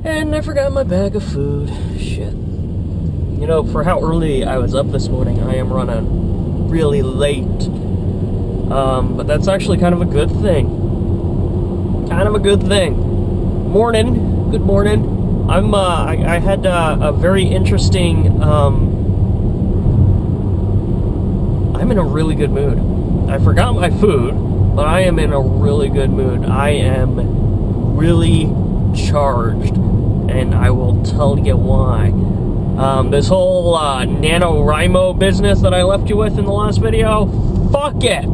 And I forgot my bag of food. Shit. You know, for how early I was up this morning, I am running really late. But that's actually kind of a good thing. Kind of a good thing. Morning. Good morning. I had a very interesting, I'm in a really good mood. I forgot my food, but I am in a really good mood. I am really charged, and I will tell you why. This whole NaNoWriMo business that I left you with in the last video, fuck it!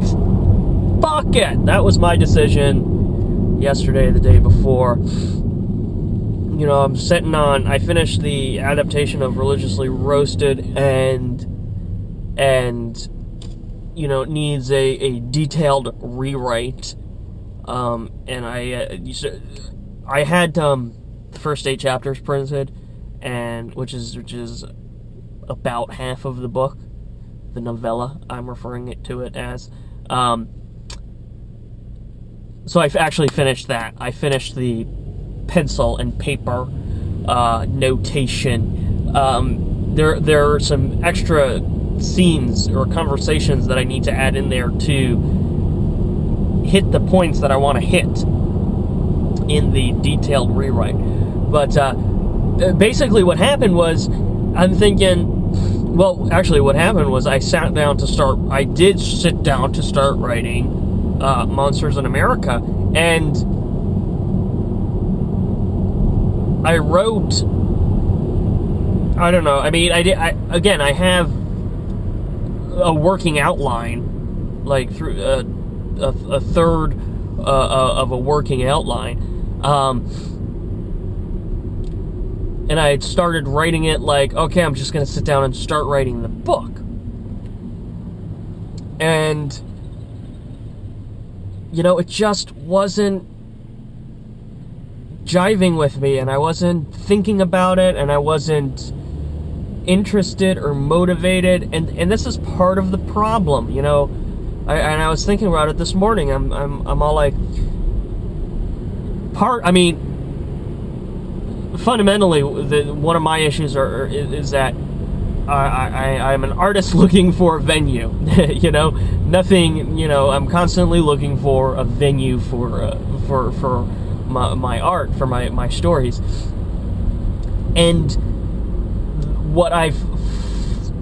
Fuck it! That was my decision yesterday, the day before. You know, I finished the adaptation of Religiously Roasted, and you know, it needs a detailed rewrite. And I had the first 8 chapters printed, and which is about half of the book, the novella I'm referring to it as. So I've actually finished that. I finished the pencil and paper notation. There are some extra scenes or conversations that I need to add in there to hit the points that I want to hit in the detailed rewrite. But basically what happened was, I'm thinking, well, actually what happened was I did sit down to start writing Monsters in America, and I wrote, I don't know, I mean, I have a working outline, like through a third of a working outline, and I had started writing it like, okay, I'm just going to sit down and start writing the book. And, you know, it just wasn't jiving with me, and I wasn't thinking about it, and I wasn't interested or motivated, and this is part of the problem, you know. I was thinking about it this morning. I'm all like, fundamentally, one of my issues is that I'm an artist looking for a venue. You know, nothing. You know, I'm constantly looking for a venue for my art, for my stories. And what I've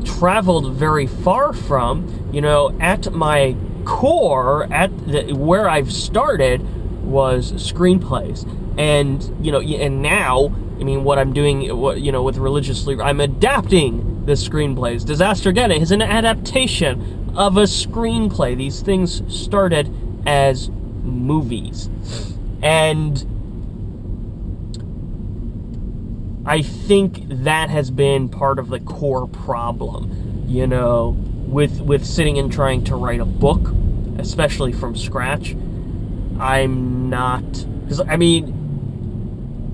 traveled very far from, you know, at my core, where I've started, was screenplays. And, you know, and now, I mean, what I'm doing, you know, with Religiously, I'm adapting the screenplays. Disaster Again is an adaptation of a screenplay. These things started as movies. And I think that has been part of the core problem, you know, with sitting and trying to write a book, especially from scratch. I'm not, because, I mean,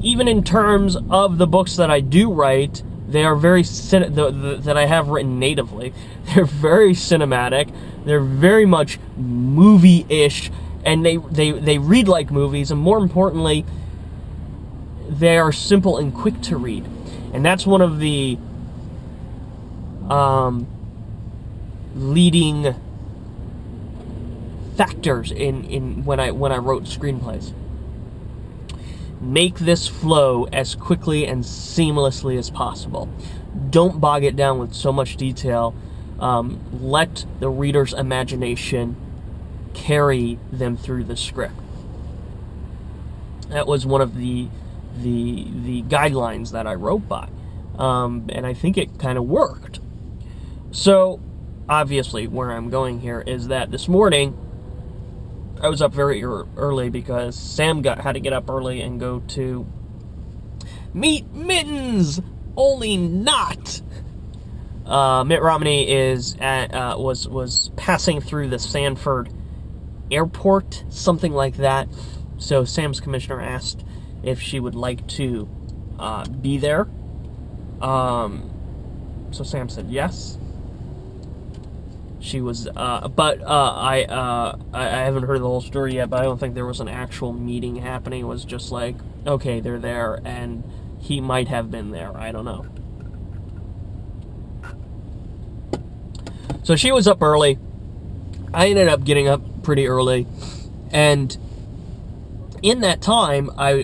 even in terms of the books that I do write, they are very, that I have written natively, they're very cinematic, they're very much movie-ish, and they read like movies, and more importantly, they are simple and quick to read. And that's one of the leading factors in when I wrote screenplays. Make this flow as quickly and seamlessly as possible. Don't bog it down with so much detail. Let the reader's imagination carry them through the script. That was one of the guidelines that I wrote by, and I think it kind of worked. So obviously where I'm going here is that this morning I was up very early because Sam had to get up early and go to meet Mittens, only not. Mitt Romney was passing through the Sanford airport, something like that. So Sam's commissioner asked if she would like to be there. So Sam said yes. She was, I haven't heard the whole story yet, but I don't think there was an actual meeting happening. It was just like, okay, they're there, and he might have been there. I don't know. So she was up early. I ended up getting up pretty early, and in that time, I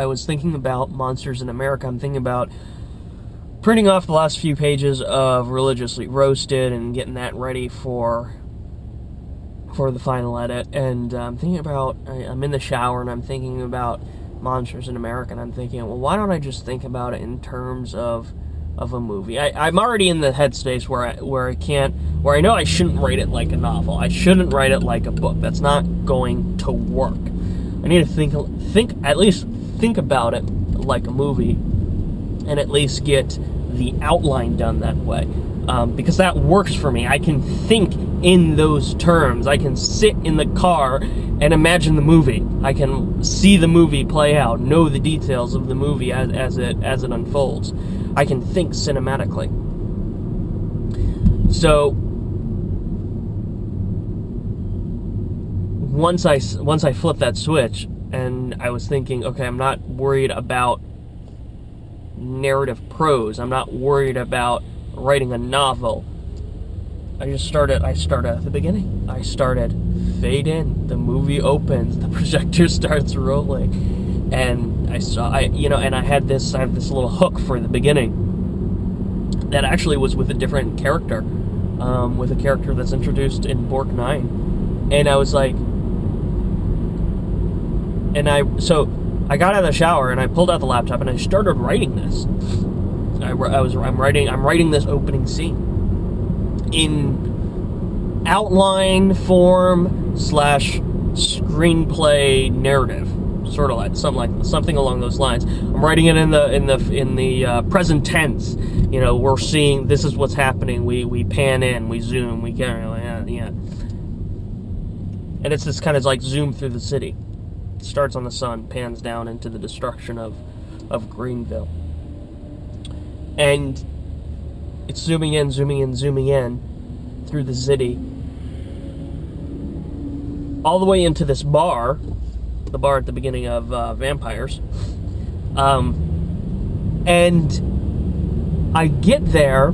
was thinking about Monsters in America. I'm thinking about printing off the last few pages of Religiously Roasted and getting that ready for the final edit. And I'm thinking about, I'm in the shower and I'm thinking about Monsters in America, and I'm thinking, well, why don't I just think about it in terms of a movie? I'm already in the headspace where I know I shouldn't write it like a novel. I shouldn't write it like a book. That's not going to work. I need to at least think about it like a movie, and at least get the outline done that way, because that works for me. I can think in those terms. I can sit in the car and imagine the movie. I can see the movie play out, know the details of the movie as it unfolds. I can think cinematically. So once I flipped that switch, and I was thinking, okay, I'm not worried about narrative prose. I'm not worried about writing a novel. I started at the beginning. I started fade in. The movie opens. The projector starts rolling, and I had this little hook for the beginning that actually was with a different character, with a character that's introduced in Bork 9, and I was like, so I got out of the shower and I pulled out the laptop and I started writing this. I'm writing this opening scene in outline form / screenplay narrative, sort of like something along those lines. I'm writing it in the present tense. You know, we're seeing, this is what's happening. We pan in, we zoom, we get, yeah. And it's this kind of like zoom through the city. It starts on the sun, pans down into the destruction of Greenville. And it's zooming in through the city, all the way into this bar, the bar at the beginning of Vampires. And I get there,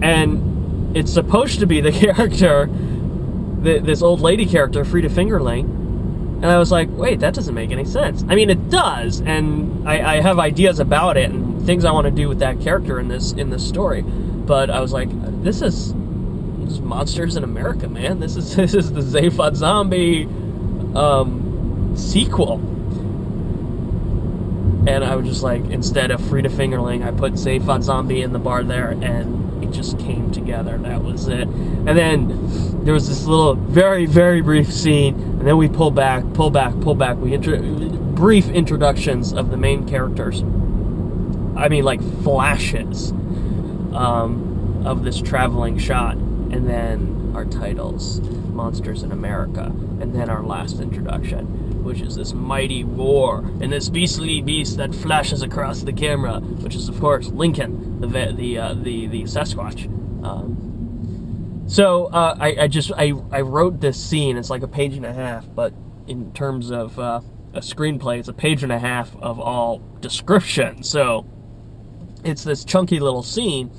and it's supposed to be the character, this old lady character, Frida Fingerling. And I was like, wait, that doesn't make any sense. I mean, it does, and I have ideas about it and things I want to do with that character in this story. But I was like, this is Monsters in America, man. This is the Zaphod Zombie sequel. And I was just like, instead of Frida Fingerling, I put Zaphod Zombie in the bar there, and it just came together. That was it. And then there was this little, very, very brief scene, and then we pull back. We brief introductions of the main characters. I mean, like flashes of this traveling shot, and then our titles, Monsters in America, and then our last introduction, which is this mighty roar and this beastly beast that flashes across the camera, which is of course Lincoln, the Sasquatch. So I wrote this scene. It's like a page and a half, but in terms of a screenplay, it's a page and a half of all description. So it's this chunky little scene,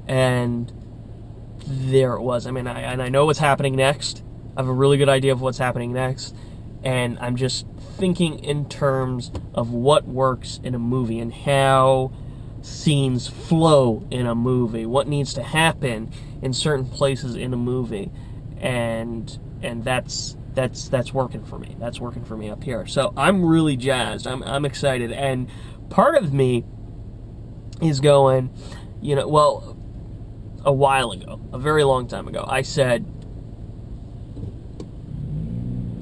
and there it was. I mean, I know what's happening next. I have a really good idea of what's happening next, and I'm just thinking in terms of what works in a movie and how scenes flow in a movie, what needs to happen in certain places in a movie, and that's working for me. That's working for me up here. So I'm really jazzed. I'm excited, and part of me is going, well, a while ago, a very long time ago, I said,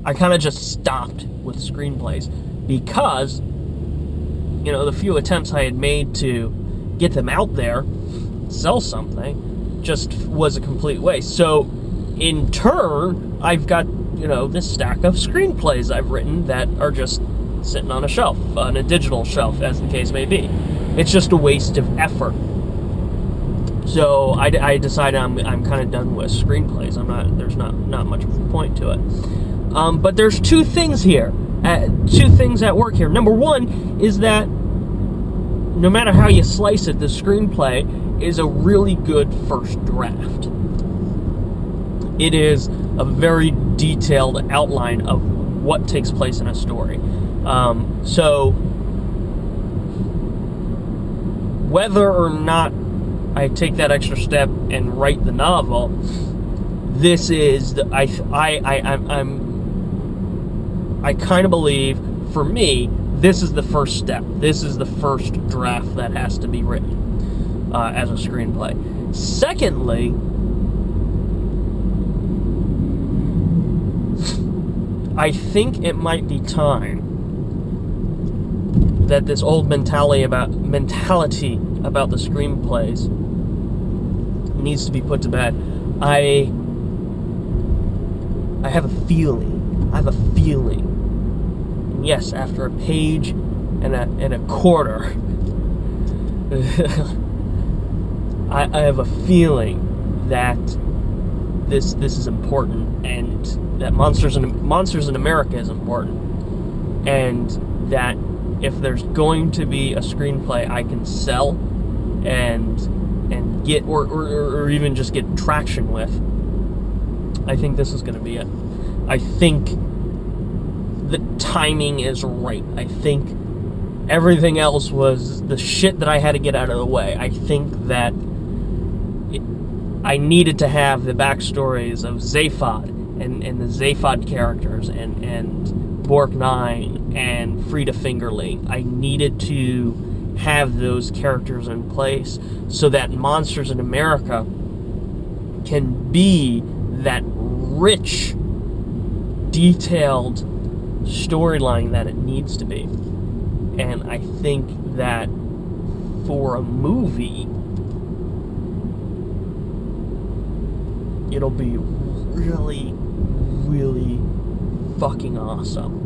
I kind of just stopped with screenplays because, the few attempts I had made to get them out there, sell something, just was a complete waste. So, in turn, I've got, this stack of screenplays I've written that are just sitting on a shelf, on a digital shelf, as the case may be. It's just a waste of effort. So I decided I'm kind of done with screenplays. There's not much of a point to it. But there's two things here, two things at work here. Number one is that no matter how you slice it, the screenplay is a really good first draft. It is a very detailed outline of what takes place in a story. So whether or not I take that extra step and write the novel, this is I kind of believe, for me, this is the first step. This is the first draft that has to be written as a screenplay. Secondly, I think it might be time that this old mentality about the screenplays needs to be put to bed. I have a feeling. Yes, after a page and a quarter, I have a feeling that this is important, and that Monsters in America is important, and that if there's going to be a screenplay I can sell and get or even just get traction with, I think this is going to be it. I think the timing is right. I think everything else was the shit that I had to get out of the way. I think that I needed to have the backstories of Zaphod and the Zaphod characters and Bork9 and Frida Fingerling. I needed to have those characters in place so that Monsters in America can be that rich, detailed storyline that it needs to be. And I think that for a movie, it'll be really, really fucking awesome.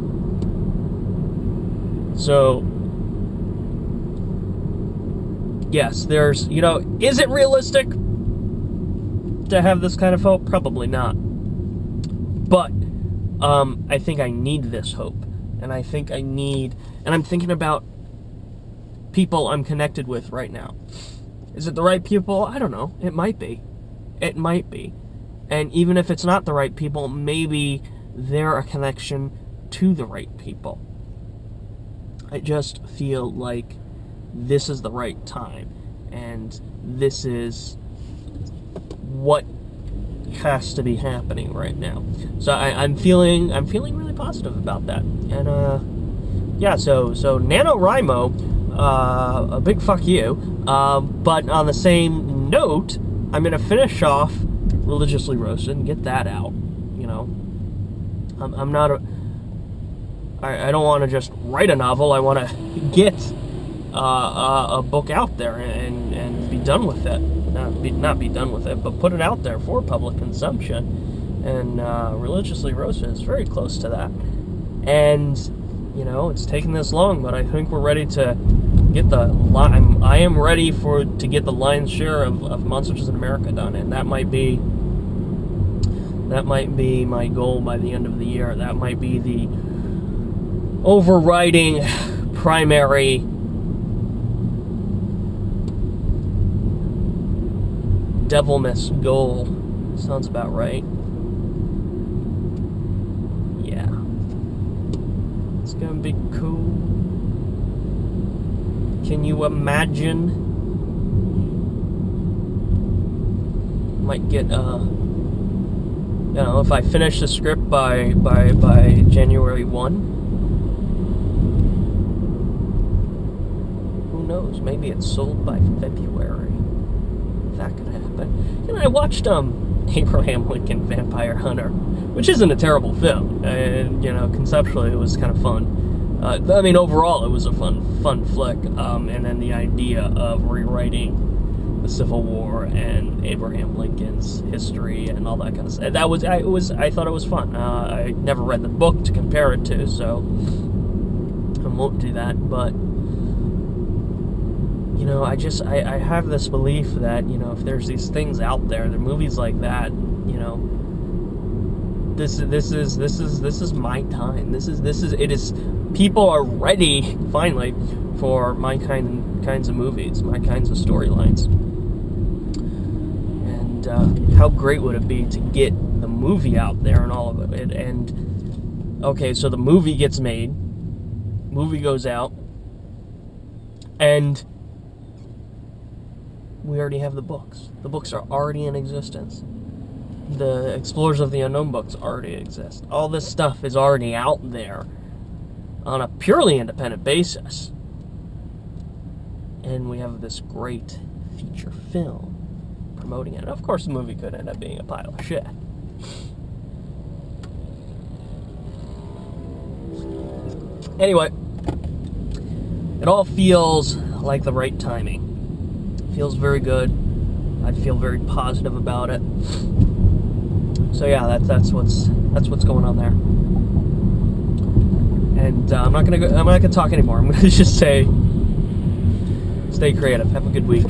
So, yes, there's, is it realistic to have this kind of hope? Probably not. But I think I need this hope. And I think and I'm thinking about people I'm connected with right now. Is it the right people? I don't know. It might be. And even if it's not the right people, maybe they're a connection to the right people. I just feel like this is the right time, and this is what has to be happening right now. So I'm feeling really positive about that. And so NaNoWriMo, a big fuck you. But on the same note, I'm gonna finish off Religiously Roasted and get that out. I'm not I don't want to just write a novel. I want to get a book out there and be done with it. Not be done with it, but put it out there for public consumption. And Religiously Roasted is very close to that. And it's taken this long, but I think we're ready to get I am ready to get the lion's share of Monsters in America done, and that might be my goal by the end of the year. That might be the overriding primary devilness goal. Sounds about right. Yeah. It's gonna be cool. Can you imagine? Might get if I finish the script by January 1. Who knows? Maybe it's sold by February. That could happen. I watched Abraham Lincoln Vampire Hunter, which isn't a terrible film, and conceptually it was kind of fun. Overall it was a fun flick, and then the idea of rewriting the Civil War and Abraham Lincoln's history and all that kind of stuff. I thought it was fun. I never read the book to compare it to, so I won't do that. But I have this belief that if there's these things out there, the movies like that, this is my time. It is. People are ready finally for my kinds of movies, my kinds of storylines. And how great would it be to get the movie out there and all of it? And okay, so the movie gets made, movie goes out, and we already have the books. The books are already in existence. The Explorers of the Unknown books already exist. All this stuff is already out there on a purely independent basis. And we have this great feature film promoting it. And of course, the movie could end up being a pile of shit. Anyway, it all feels like the right timing. It feels very good. I'd feel very positive about it. So yeah, that's what's going on there. And I'm not gonna talk anymore. I'm gonna just say, stay creative. Have a good week.